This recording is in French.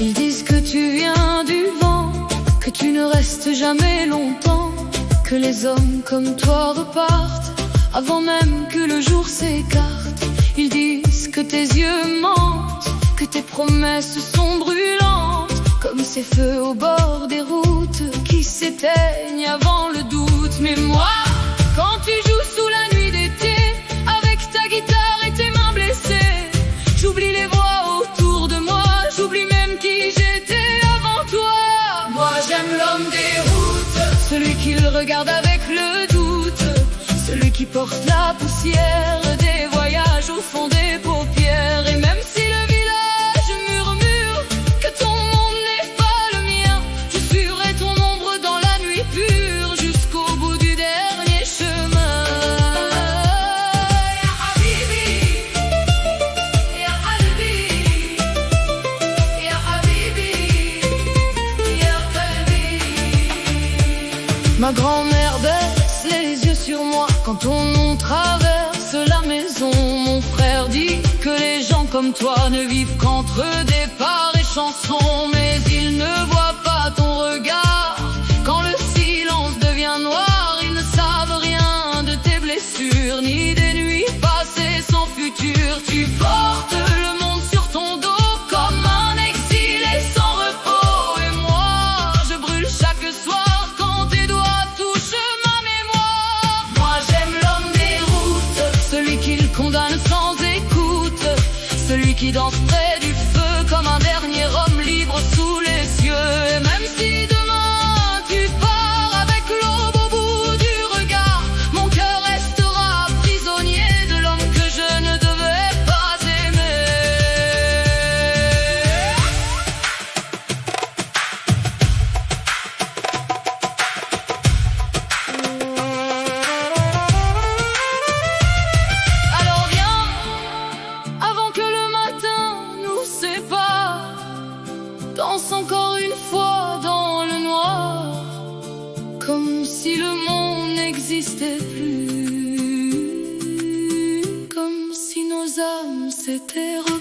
Ils disent que tu viens du vent, que tu ne restes jamais longtemps, que les hommes comme toi repartent avant même que le jour s'écarte. Ils disent que tes yeux mentent, que tes promesses sont brûlantes, comme ces feux au bord des routes qui s'éteignent avant le doute. Mais moi, quand tu joues sous la nuit d'été, avec ta guitare et tes mains blessées, j'oublie les voix autour de moi, j'oublie même qui j'étais avant toi. Moi j'aime l'homme des routes, celui qui le regarde avec le doute, celui qui porte la poussière des voyages au fond des paupières. Et même si le village murmure que ton monde n'est pas le mien, je suivrai ton ombre dans la nuit pure jusqu'au bout du dernier chemin. Ya Habibi, Ya Qalbi, Ya Habibi, Ya Qalbi. Ma grand-mère baisse les yeux sur moi quand on traverse la maison. Mon frère dit que les gens comme toi ne vivent qu'entre départs et chansons, mais ils ne voient pas ton regard quand le silence devient noir. Ils ne savent rien de tes blessures ni des nuits passées sans futur. Tu portes le monde sur ton dos comme un exilé sans repos, et moi je brûle chaque soir quand tes doigts touchent ma mémoire. Moi j'aime l'homme des routes, celui qui le condamne sans écoute, celui qui danse près du feu comme un dernier homme libre sous les cieux. Et même si demain tu pars avec l'aube au bout du regard, mon cœur restera prisonnier de l'homme que je ne devais pas aimer. Alors viens, avant que le matin nous sépare, danse encore une fois dans le noir, comme si le monde n'existait plus, comme si nos âmes s'étaient retrouvées.